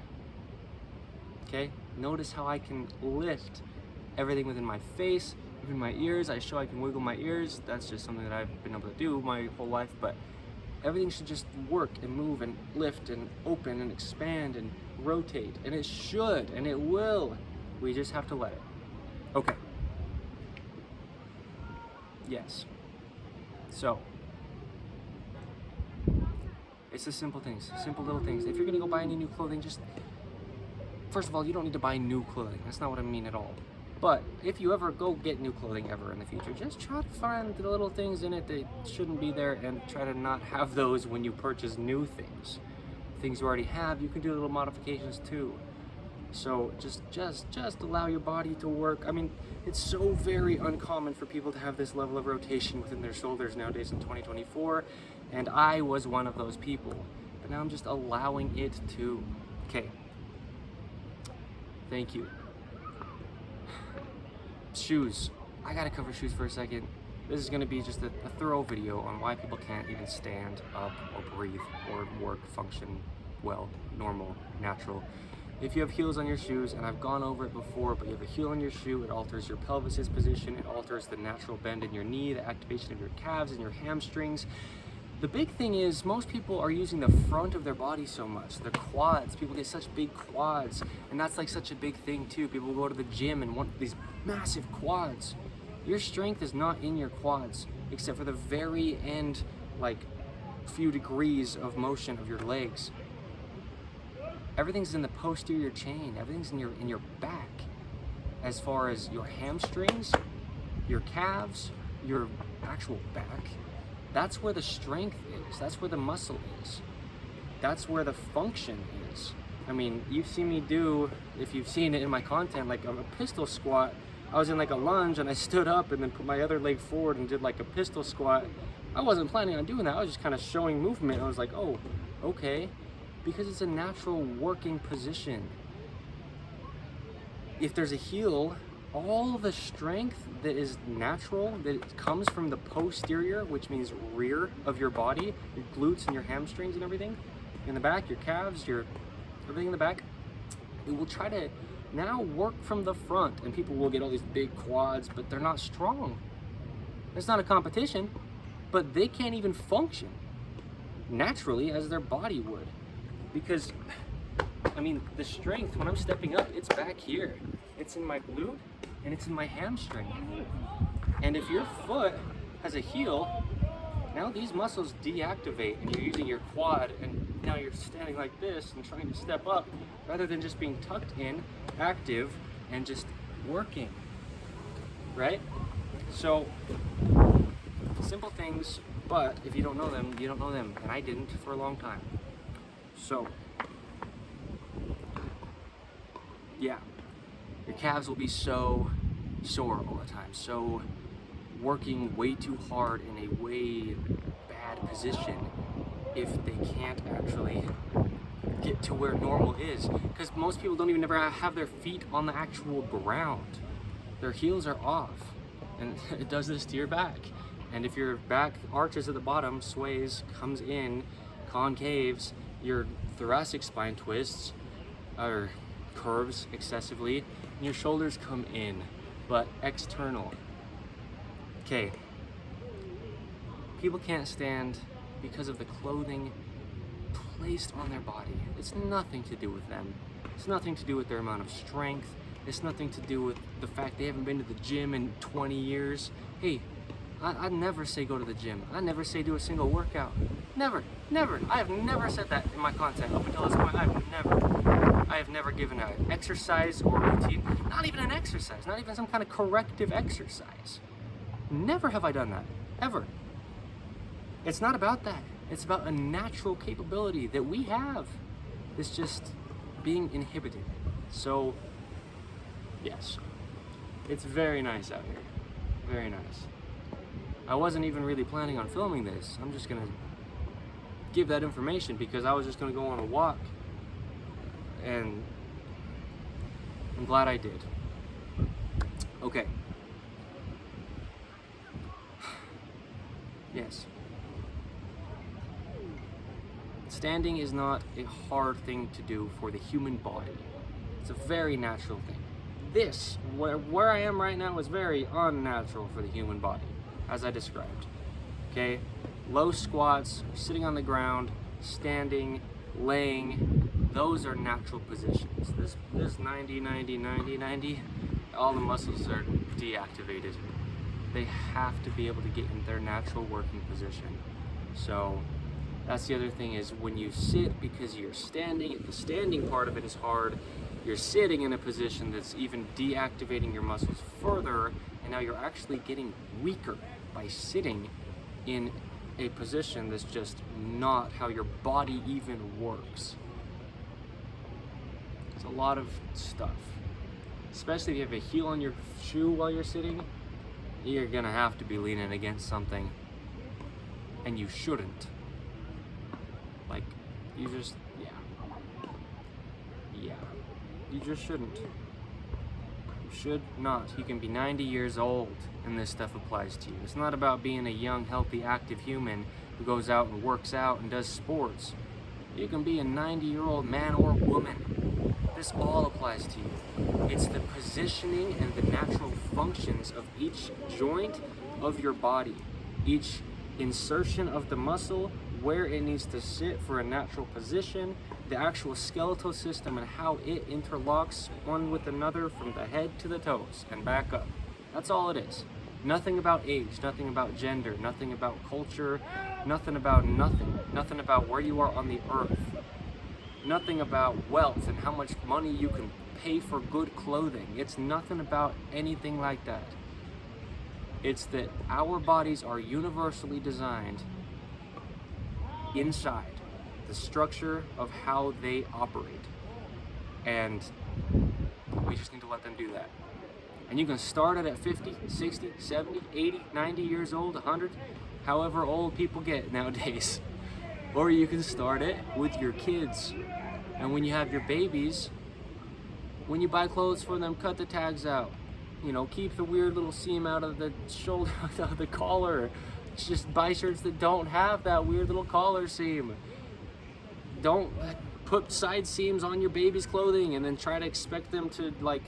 [SPEAKER 1] Okay? Notice how I can lift everything within my face, even my ears. I can wiggle my ears. That's just something that I've been able to do my whole life, but everything should just work and move and lift and open and expand and rotate, and it should, and it will. We just have to let it. Okay. Yes. So, it's the simple things, simple little things. If you're gonna go buy any new clothing, just first of all, you don't need to buy new clothing. That's not what I mean at all. But if you ever go get new clothing ever in the future, just try to find the little things in it that shouldn't be there and try to not have those when you purchase new things. Things you already have, you can do little modifications too. So just allow your body to work. I mean, it's so very uncommon for people to have this level of rotation within their shoulders nowadays in 2024, and I was one of those people. But now I'm just allowing it to. Okay. Thank you. Shoes. I gotta cover shoes for a second. This is gonna be just a thorough video on why people can't even stand up or breathe or work, function well, normal, natural. If you have heels on your shoes, and I've gone over it before, but you have a heel on your shoe, it alters your pelvis's position, it alters the natural bend in your knee, the activation of your calves and your hamstrings. The big thing is most people are using the front of their body so much, their quads. People get such big quads, and that's like such a big thing too. People go to the gym and want these massive quads. Your strength is not in your quads, except for the very end, like few degrees of motion of your legs. Everything's in the posterior chain. Everything's in your back. As far as your hamstrings, your calves, your actual back, that's where the strength is. That's where the muscle is. That's where the function is. I mean, you've seen me do, if you've seen it in my content, like a pistol squat. I was in like a lunge and I stood up and then put my other leg forward and did like a pistol squat. I wasn't planning on doing that. I was just kind of showing movement. I was like, oh, okay. Because it's a natural working position. If there's a heel, all the strength that is natural, that comes from the posterior, which means rear of your body, your glutes and your hamstrings and everything, in the back, your calves, everything in the back, it will try to now work from the front, and people will get all these big quads, but they're not strong. It's not a competition, but they can't even function naturally as their body would. Because, I mean, the strength, when I'm stepping up, it's back here. It's in my glute, and it's in my hamstring. And if your foot has a heel, now these muscles deactivate, and you're using your quad, and now you're standing like this and trying to step up, rather than just being tucked in, active, and just working, right? So, simple things, but if you don't know them, you don't know them, and I didn't for a long time. So, yeah, your calves will be so sore all the time, so working way too hard in a way bad position if they can't actually get to where normal is. Because most people don't even ever have their feet on the actual ground. Their heels are off, and it does this to your back. And if your back arches at the bottom, sways, comes in, concaves, your thoracic spine twists or curves excessively, and your shoulders come in, but external. Okay, people can't stand because of the clothing placed on their body. It's nothing to do with them. It's nothing to do with their amount of strength. It's nothing to do with the fact they haven't been to the gym in 20 years. Hey, I never say go to the gym. I never say do a single workout. Never, never. I have never said that in my content up until this point. I have never given an exercise or routine, not even an exercise, not even some kind of corrective exercise. Never have I done that, ever. It's not about that. It's about a natural capability that we have. It's just being inhibited. So, yes, it's very nice out here. Very nice. I wasn't even really planning on filming this. I'm just gonna give that information because I was just gonna go on a walk, and I'm glad I did. Okay. Yes. Standing is not a hard thing to do for the human body. It's a very natural thing. This, where I am right now, is very unnatural for the human body, as I described. Okay? Low squats, sitting on the ground, standing, laying, those are natural positions. This 90, 90, 90, 90, all the muscles are deactivated. They have to be able to get in their natural working position. So that's the other thing, is when you sit, because you're standing, the standing part of it is hard, you're sitting in a position that's even deactivating your muscles further, and now you're actually getting weaker by sitting in a position that's just not how your body even works. It's a lot of stuff. Especially if you have a heel on your shoe while you're sitting, you're gonna have to be leaning against something, and you shouldn't. Like, you just, you just shouldn't. You should not. You can be 90 years old and this stuff applies to you. It's not about being a young, healthy, active human who goes out and works out and does sports. You can be a 90-year-old man or woman. This all applies to you. It's the positioning and the natural functions of each joint of your body, each insertion of the muscle, where it needs to sit for a natural position, the actual skeletal system and how it interlocks one with another from the head to the toes and back up. That's all it is. Nothing about age, nothing about gender, nothing about culture, nothing about where you are on the earth, nothing about wealth and how much money you can pay for good clothing. It's nothing about anything like that. It's that our bodies are universally designed inside the structure of how they operate, and we just need to let them do that. And you can start it at 50, 60, 70, 80, 90 years old, 100, however old people get nowadays. Or you can start it with your kids. And when you have your babies, when you buy clothes for them, cut the tags out. You know, keep the weird little seam out of the shoulder, out of the collar. Just buy shirts that don't have that weird little collar seam. Don't put side seams on your baby's clothing and then try to expect them to, like,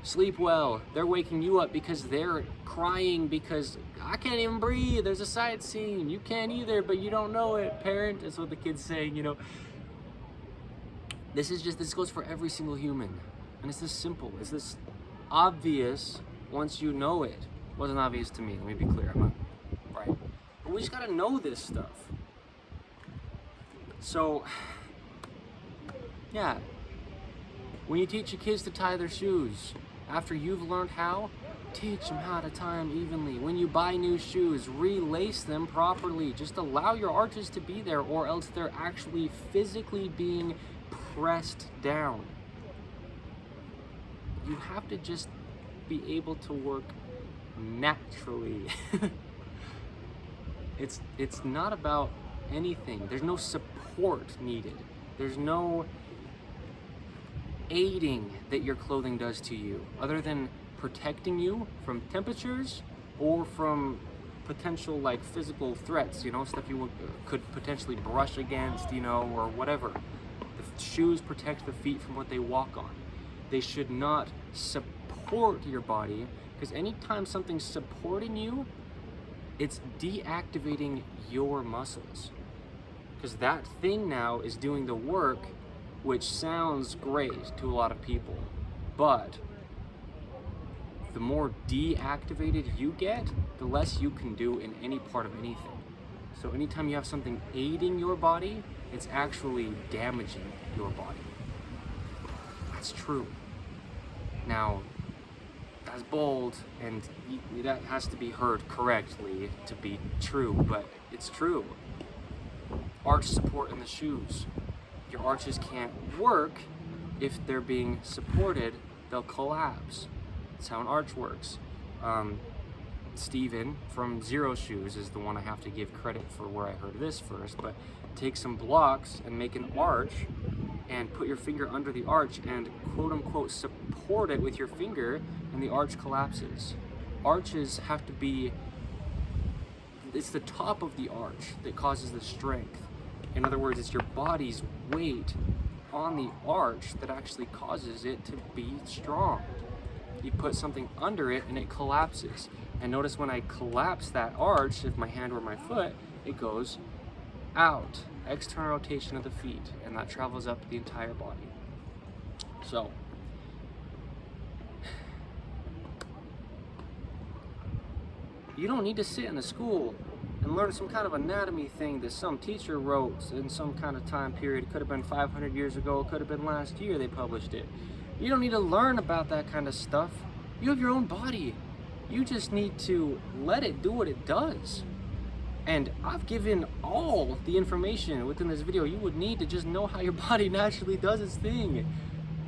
[SPEAKER 1] sleep well. They're waking you up because they're crying because I can't even breathe, there's a side seam. You can't either, but you don't know it, parent. That's what the kid's saying, you know. This goes for every single human. And it's this simple, it's this obvious once you know it. It wasn't obvious to me, let me be clear, I'm not right. But we just gotta know this stuff. So, yeah, when you teach your kids to tie their shoes, after you've learned how, teach them how to tie them evenly. When you buy new shoes, relace them properly. Just allow your arches to be there, or else they're actually physically being pressed down. You have to just be able to work naturally. It's not about anything. There's no support needed. There's no aiding that your clothing does to you, other than protecting you from temperatures or from potential, like, physical threats, you know, stuff you could potentially brush against, you know, or whatever. The shoes protect the feet from what they walk on. They should not support your body, because anytime something's supporting you, it's deactivating your muscles. Because that thing now is doing the work, which sounds great to a lot of people, but the more deactivated you get, the less you can do in any part of anything. So anytime you have something aiding your body, it's actually damaging your body. That's true. Now, that's bold, and that has to be heard correctly to be true, but it's true. Arch support in the shoes. Your arches can't work if they're being supported, they'll collapse. That's how an arch works. Steven from Zero Shoes is the one I have to give credit for where I heard this first, but take some blocks and make an arch and put your finger under the arch and quote unquote support it with your finger, and the arch collapses. Arches have to be, it's the top of the arch that causes the strength. In other words, it's your body's weight on the arch that actually causes it to be strong. You put something under it and it collapses. And notice when I collapse that arch, if my hand were my foot, it goes out. External rotation of the feet, and that travels up the entire body. So, you don't need to sit in a school and learn some kind of anatomy thing that some teacher wrote in some kind of time period. It could have been 500 years ago, it could have been last year they published it. You don't need to learn about that kind of stuff. You have your own body. You just need to let it do what it does. And I've given all the information within this video you would need to just know how your body naturally does its thing.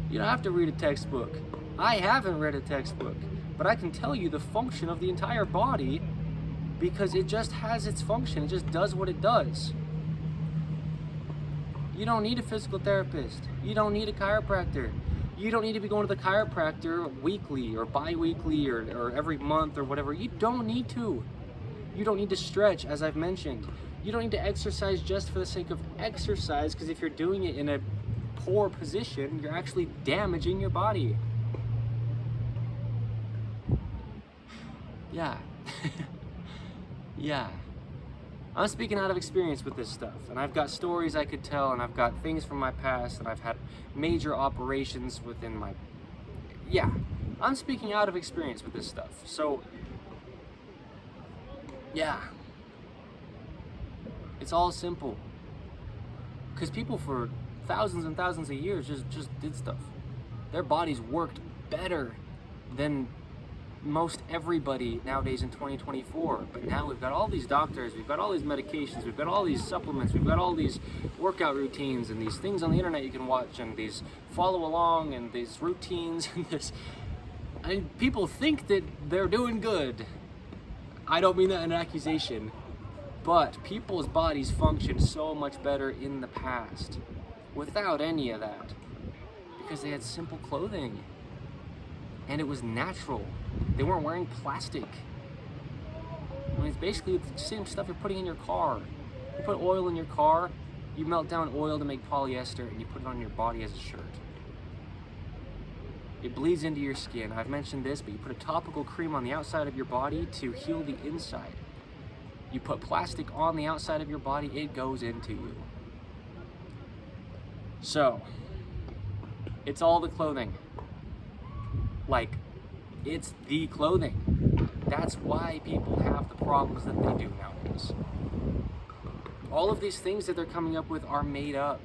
[SPEAKER 1] You don't have to read a textbook. I haven't read a textbook, but I can tell you the function of the entire body because it just has its function. It just does what it does. You don't need a physical therapist. You don't need a chiropractor. You don't need to be going to the chiropractor weekly or bi-weekly or every month or whatever. You don't need to. You don't need to stretch, as I've mentioned. You don't need to exercise just for the sake of exercise, because if you're doing it in a poor position, you're actually damaging your body. Yeah. Yeah. I'm speaking out of experience with this stuff, and I've got stories I could tell, and I've got things from my past, and I've had major operations within my... Yeah. I'm speaking out of experience with this stuff. So, yeah. It's all simple. Because people for thousands and thousands of years just did stuff. Their bodies worked better than most everybody nowadays in 2024. But now we've got all these doctors, we've got all these medications, we've got all these supplements, we've got all these workout routines and these things on the internet you can watch and these follow along and these routines and this. And people think that they're doing good. I don't mean that in an accusation, but people's bodies function so much better in the past without any of that because they had simple clothing and it was natural. They weren't wearing plastic. I mean, it's basically the same stuff you're putting in your car. You put oil in your car, you melt down oil to make polyester and you put it on your body as a shirt. It bleeds into your skin. I've mentioned this, but you put a topical cream on the outside of your body to heal the inside. You put plastic on the outside of your body, it goes into you. So, it's all the clothing. Like, it's the clothing. That's why people have the problems that they do nowadays. All of these things that they're coming up with are made up.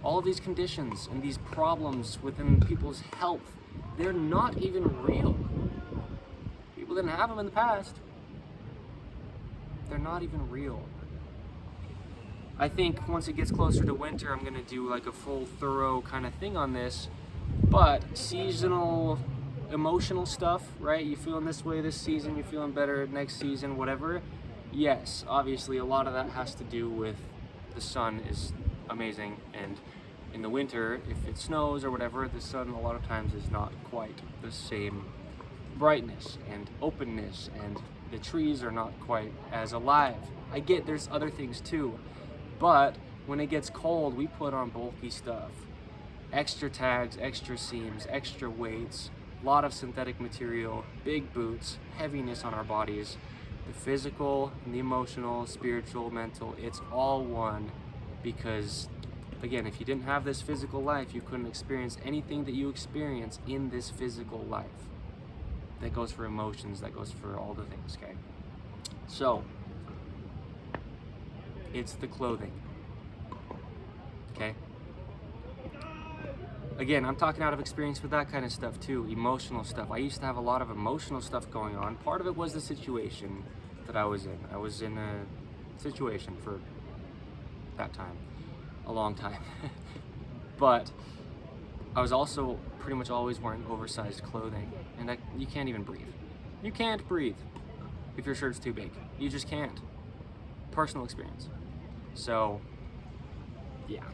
[SPEAKER 1] All of these conditions and these problems within people's health, they're not even real. People didn't have them in the past. They're not even real. I think once it gets closer to winter, I'm gonna do like a full, thorough kind of thing on this. But seasonal, emotional stuff, right? You feeling this way this season, you feeling better next season, whatever. Yes, obviously a lot of that has to do with the sun is amazing, and in the winter, if it snows or whatever, the sun a lot of times is not quite the same brightness and openness, and the trees are not quite as alive. I get there's other things too, but when it gets cold, we put on bulky stuff. Extra tags, extra seams, extra weights, a lot of synthetic material, big boots, heaviness on our bodies. The physical, and the emotional, spiritual, mental, it's all one, because again, if you didn't have this physical life, you couldn't experience anything that you experience in this physical life. That goes for emotions, that goes for all the things, okay? So, it's the clothing, okay? Again, I'm talking out of experience with that kind of stuff too, emotional stuff. I used to have a lot of emotional stuff going on. Part of it was the situation that I was in. I was in a situation for that time, a long time. But I was also pretty much always wearing oversized clothing, and you can't even breathe. You can't breathe if your shirt's too big. You just can't. Personal experience. So, yeah.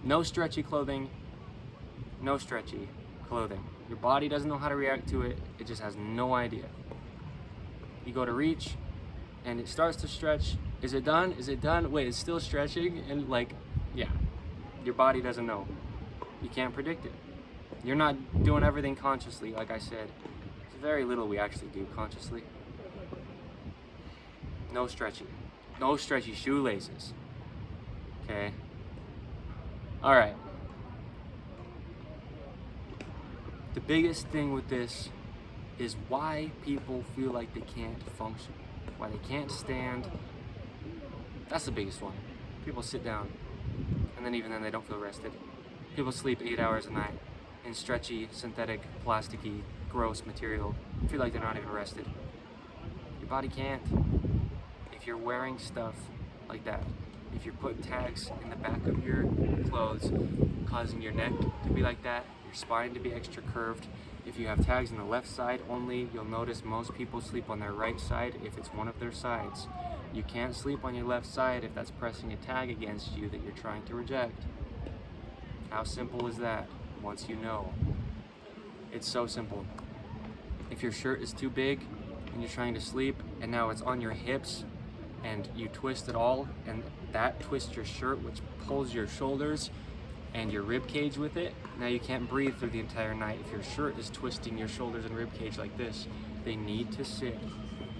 [SPEAKER 1] No stretchy clothing. No stretchy clothing. Your body doesn't know how to react to it. It just has no idea. You go to reach, and it starts to stretch. Is it done? Is it done? Wait, it's still stretching? And like, yeah. Your body doesn't know. You can't predict it. You're not doing everything consciously, like I said. There's very little we actually do consciously. No stretchy. No stretchy shoelaces. Okay? Alright. The biggest thing with this is why people feel like they can't function, why they can't stand. That's the biggest one. People sit down, and then even then they don't feel rested. People sleep 8 hours a night in stretchy, synthetic, plasticky, gross material, feel like they're not even rested. Your body can't. If you're wearing stuff like that, if you're putting tags in the back of your clothes, causing your neck to be like that, your spine to be extra curved, if you have tags on the left side only, you'll notice most people sleep on their right side if it's one of their sides. You can't sleep on your left side if that's pressing a tag against you that you're trying to reject. How simple is that once you know? It's so simple. If your shirt is too big and you're trying to sleep and now it's on your hips and you twist it all and that twists your shirt, which pulls your shoulders and your rib cage with it, now you can't breathe through the entire night. If your shirt is twisting your shoulders and rib cage like this, they need to sit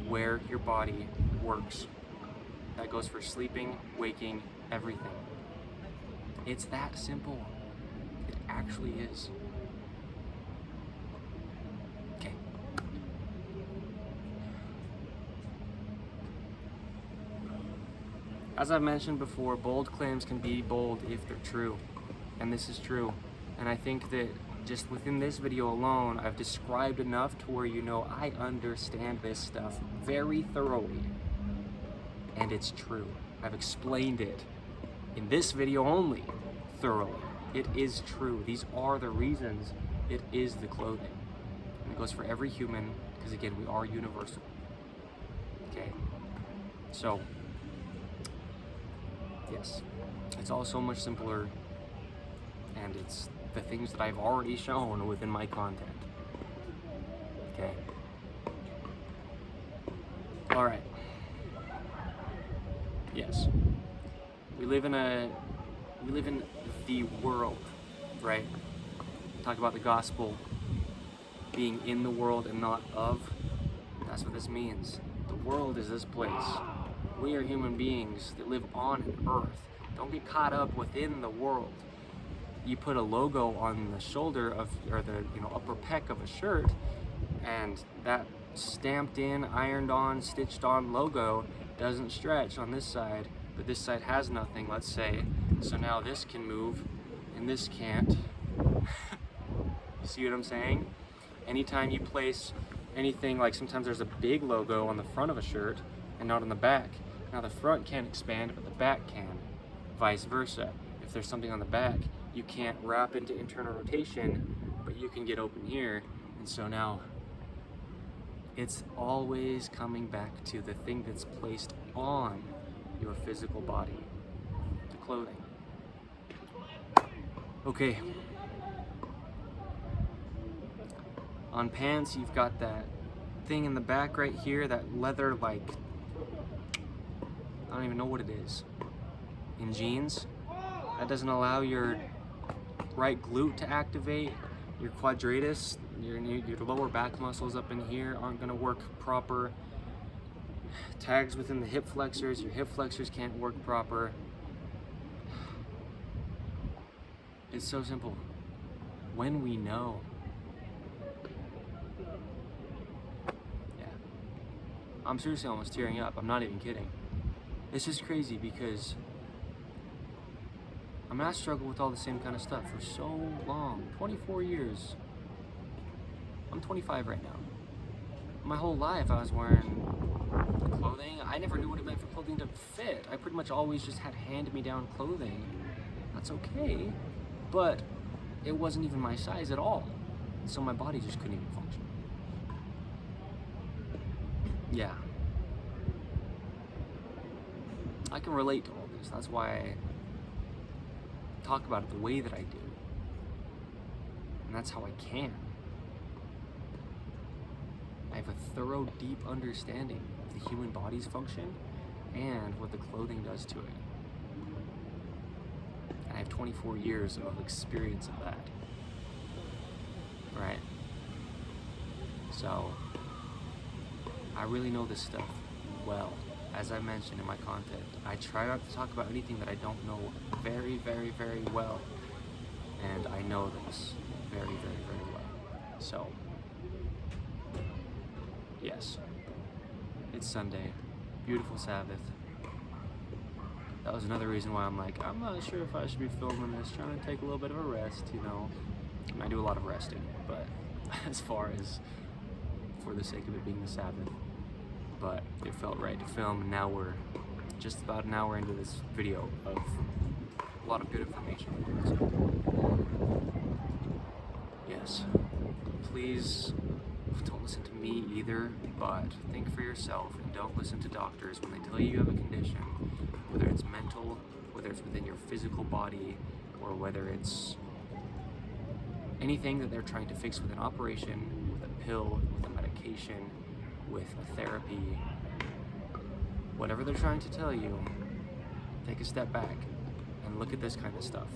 [SPEAKER 1] where your body works. That goes for sleeping, waking, everything. It's that simple. It actually is. Okay. As I've mentioned before, bold claims can be bold if they're true. And this is true. And I think that just within this video alone, I've described enough to where you know I understand this stuff very thoroughly. And it's true. I've explained it in this video only thoroughly. It is true. These are the reasons it is the clothing. And it goes for every human, because again, we are universal. Okay? So, yes, it's all so much simpler, and it's the things that I've already shown within my content. Okay? Alright. Yes. We live in the world, right? Talk about the gospel being in the world and not of. That's what this means. The world is this place. We are human beings that live on an earth. Don't get caught up within the world. You put a logo on the shoulder of, or the upper pec of a shirt, and that stamped in, ironed on, stitched on logo doesn't stretch on this side, but this side has nothing, let's say. So now this can move and this can't. See what I'm saying? Anytime you place anything, like sometimes there's a big logo on the front of a shirt and not on the back. Now the front can't expand, but the back can. Vice versa. If there's something on the back, you can't wrap into internal rotation, but you can get open here. And so now it's always coming back to the thing that's placed on your physical body, the clothing. Okay. On pants, you've got that thing in the back right here, that leather, like, I don't even know what it is. In jeans, that doesn't allow your right glute to activate. Your quadratus, your lower back muscles up in here aren't gonna work proper. Tags within the hip flexors, your hip flexors can't work proper. It's so simple. When we know. Yeah. I'm seriously almost tearing up. I'm not even kidding. It's just crazy because I mean, I struggled with all the same kind of stuff for so long. 24 years. I'm 25 right now. My whole life I was wearing clothing. I never knew what it meant for clothing to fit. I pretty much always just had hand-me-down clothing. That's okay, but it wasn't even my size at all. So my body just couldn't even function. Yeah. I can relate to all this. That's why I talk about it the way that I do. And that's how I can. I have a thorough, deep understanding of the human body's function and what the clothing does to it. And I have 24 years of experience of that. Right? So, I really know this stuff well. As I mentioned in my content, I try not to talk about anything that I don't know very, very, very well. And I know this very, very, very well. So, yes, it's Sunday, beautiful Sabbath. That was another reason why I'm like, I'm not sure if I should be filming this, trying to take a little bit of a rest, you know. I do a lot of resting, but as far as for the sake of it being the Sabbath, but it felt right to film, and now we're just about an hour into this video of a lot of good information. Yes, please don't listen to me either, but think for yourself and don't listen to doctors when they tell you you have a condition, whether it's mental, whether it's within your physical body, or whether it's anything that they're trying to fix with an operation, with a pill, with a medication, with a therapy. Whatever they're trying to tell you, take a step back and look at this kind of stuff.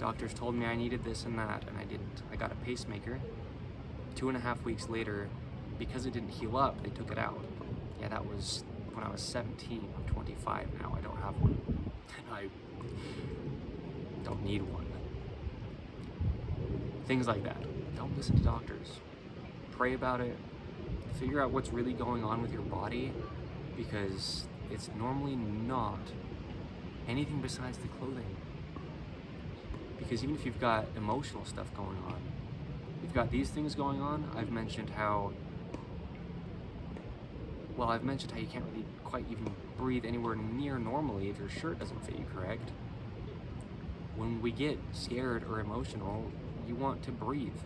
[SPEAKER 1] Doctors told me I needed this and that, and I didn't. I got a pacemaker. 2.5 weeks later, because it didn't heal up, they took it out. Yeah, that was when I was 17. I'm 25 now. I don't have one. And I don't need one. Things like that. Don't listen to doctors. Pray about it. Figure out what's really going on with your body, because it's normally not anything besides the clothing. Because even if you've got emotional stuff going on, you've got these things going on. I've mentioned how you can't really quite even breathe anywhere near normally if your shirt doesn't fit you correct. When we get scared or emotional, you want to breathe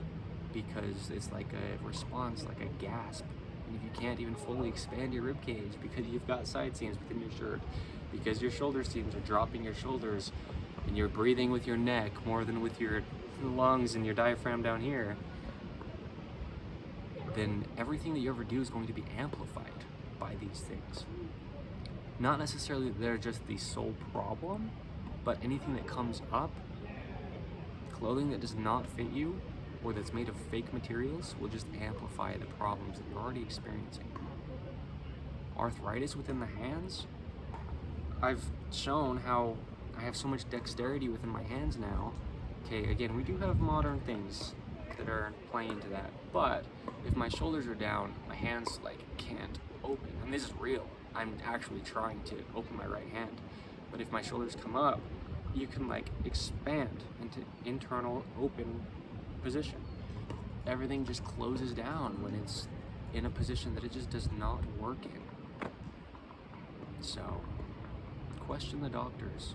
[SPEAKER 1] because it's like a response, like a gasp. And if you can't even fully expand your rib cage because you've got side seams within your shirt, because your shoulder seams are dropping your shoulders, and you're breathing with your neck more than with your lungs and your diaphragm down here, then everything that you ever do is going to be amplified by these things. Not necessarily that they're just the sole problem, but anything that comes up, clothing that does not fit you or that's made of fake materials will just amplify the problems that you're already experiencing. Arthritis within the hands, I've shown how I have so much dexterity within my hands now. Okay, again, we do have modern things that are playing into that, but if my shoulders are down, my hands like can't open, and this is real. I'm actually trying to open my right hand, but if my shoulders come up, you can like expand into internal open position. Everything just closes down when it's in a position that it just does not work in. So, question the doctors.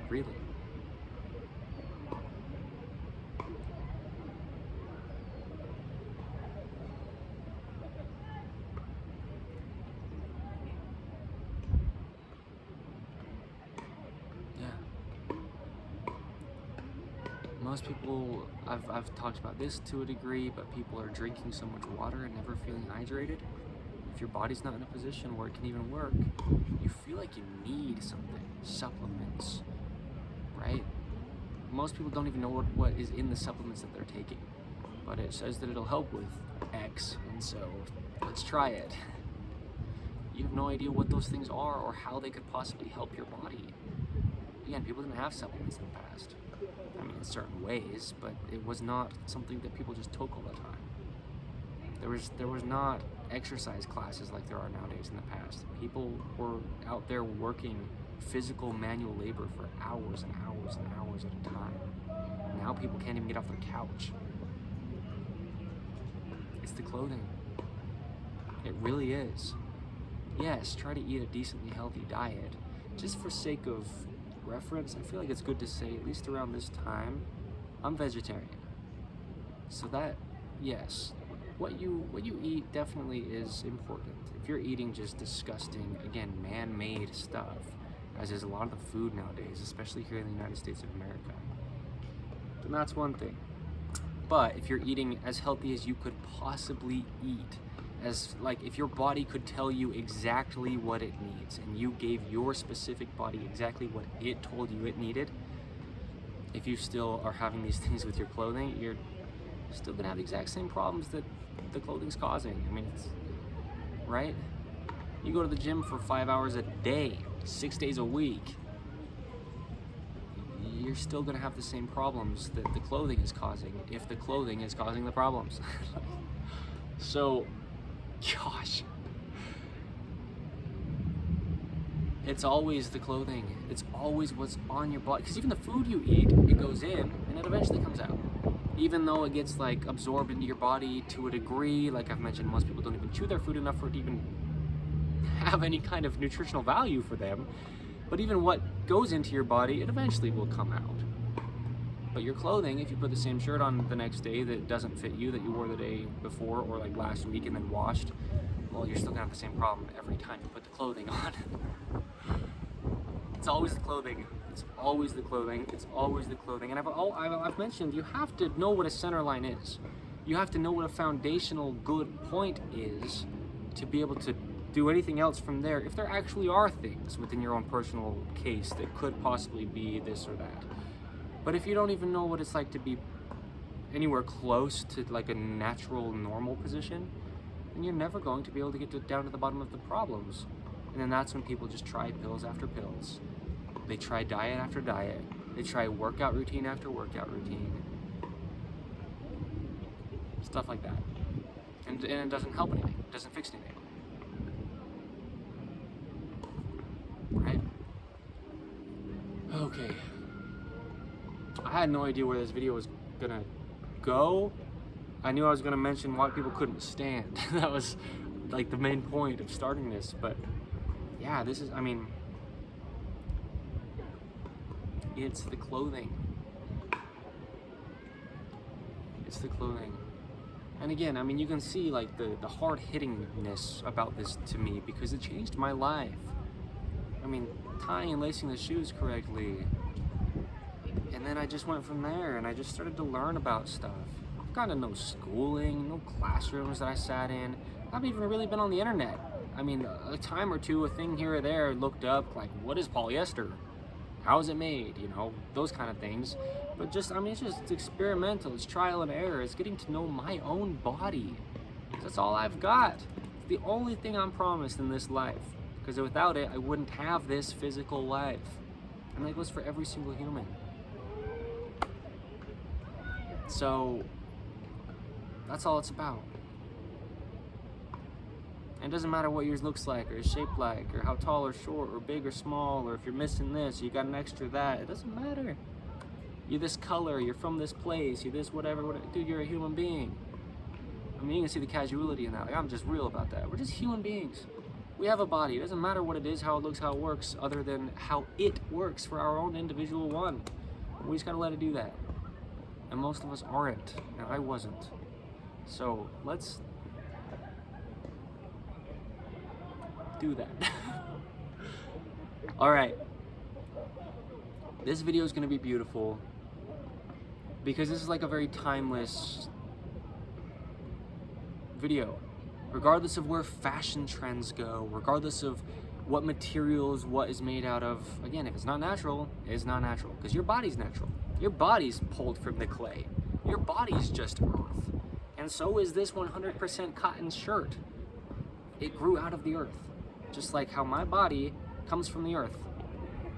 [SPEAKER 1] Really. Most people, I've talked about this to a degree, but people are drinking so much water and never feeling hydrated. If your body's not in a position where it can even work, you feel like you need something, supplements, right? Most people don't even know what is in the supplements that they're taking, but it says that it'll help with X, and so let's try it. You have no idea what those things are or how they could possibly help your body. Again, people didn't have supplements in the past. I mean, in certain ways, but it was not something that people just took all the time. There was not exercise classes like there are nowadays in the past. People were out there working physical manual labor for hours and hours and hours at a time. Now people can't even get off their couch. It's the clothing. It really is. Yes, try to eat a decently healthy diet. Just for sake of reference, I feel like it's good to say, at least around this time, I'm vegetarian. So that, yes, what you eat definitely is important. If you're eating just disgusting, again, man-made stuff, as is a lot of the food nowadays, especially here in the United States of America, then that's one thing. But if you're eating as healthy as you could possibly eat, as like if your body could tell you exactly what it needs and you gave your specific body exactly what it told you it needed, if you still are having these things with your clothing, you're still gonna have the exact same problems that the clothing's causing. I mean, it's right? You go to the gym for 5 hours a day, 6 days a week, you're still going to have the same problems that the clothing is causing, if the clothing is causing the problems. So, gosh, it's always the clothing. It's always what's on your body. Because even the food you eat, it goes in and it eventually comes out. Even though it gets like absorbed into your body to a degree, like I've mentioned, most people don't even chew their food enough for it to even have any kind of nutritional value for them. But even what goes into your body, it eventually will come out. But your clothing, if you put the same shirt on the next day that doesn't fit you, that you wore the day before or like last week and then washed, well, you're still gonna have the same problem every time you put the clothing on. It's always the clothing. It's always the clothing. It's always the clothing. And I've mentioned, you have to know what a center line is. You have to know what a foundational good point is to be able to do anything else from there, if there actually are things within your own personal case that could possibly be this or that. But if you don't even know what it's like to be anywhere close to like a natural, normal position, then you're never going to be able to get down to the bottom of the problems. And then that's when people just try pills after pills. They try diet after diet. They try workout routine after workout routine. Stuff like that. And it doesn't help anything. It doesn't fix anything. Right? Okay. I had no idea where this video was gonna go. I knew I was gonna mention why people couldn't stand. That was like the main point of starting this, but yeah, this is, I mean, it's the clothing. It's the clothing. And again, I mean, you can see like the hard-hittingness about this to me because it changed my life. I mean, tying and lacing the shoes correctly. And then I just went from there and I just started to learn about stuff. I've gotten no schooling, no classrooms that I sat in. I haven't even really been on the internet. I mean, a time or two, a thing here or there, looked up like, what is polyester? How is it made? You know, those kind of things. But just, I mean, it's just experimental. It's trial and error. It's getting to know my own body. That's all I've got. It's the only thing I'm promised in this life. Because without it, I wouldn't have this physical life. And that goes for every single human. So, that's all it's about. And it doesn't matter what yours looks like, or is shaped like, or how tall or short, or big or small, or if you're missing this, you got an extra that. It doesn't matter. You're this color, you're from this place, you're this whatever. Dude, you're a human being. I mean, you can see the casuality in that. Like, I'm just real about that. We're just human beings. We have a body. It doesn't matter what it is, how it looks, how it works, other than how it works for our own individual one. We just gotta let it do that. And most of us aren't, and I wasn't. So let's do that. All right. This video is gonna be beautiful because this is like a very timeless video. Regardless of where fashion trends go, regardless of what materials, what is made out of, again, if it's not natural, it's not natural. Because your body's natural. Your body's pulled from the clay. Your body's just earth. And so is this 100% cotton shirt. It grew out of the earth. Just like how my body comes from the earth.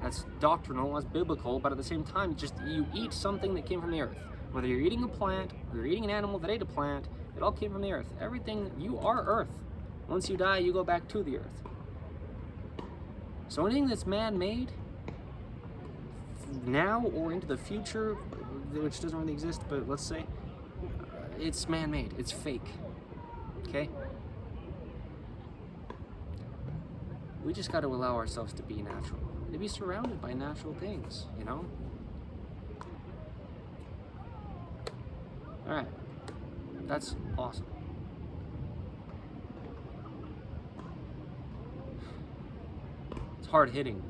[SPEAKER 1] That's doctrinal, that's biblical, but at the same time, just you eat something that came from the earth. Whether you're eating a plant, or you're eating an animal that ate a plant, it all came from the earth. Everything, you are earth. Once you die, you go back to the earth. So anything that's man-made, now or into the future, which doesn't really exist, but let's say, it's man-made, it's fake, okay? We just got to allow ourselves to be natural, to be surrounded by natural things, you know? All right. That's awesome. It's hard hitting.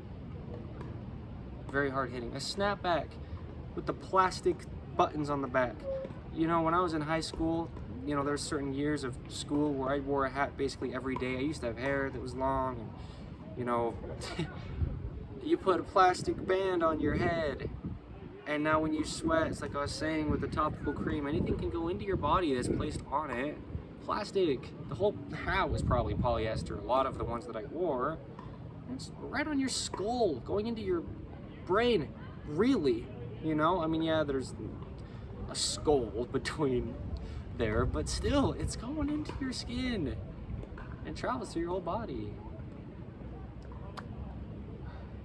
[SPEAKER 1] Very hard hitting. A snapback with the plastic buttons on the back. You know, when I was in high school, you know, there's certain years of school where I wore a hat basically every day. I used to have hair that was long and, you know, you put a plastic band on your head. And now when you sweat, it's like I was saying with the topical cream, anything can go into your body that's placed on it. Plastic. The whole hat was probably polyester. A lot of the ones that I wore. It's right on your skull, going into your brain. Really? You know, I mean, yeah, there's a skull between there, but still, it's going into your skin and travels through your whole body.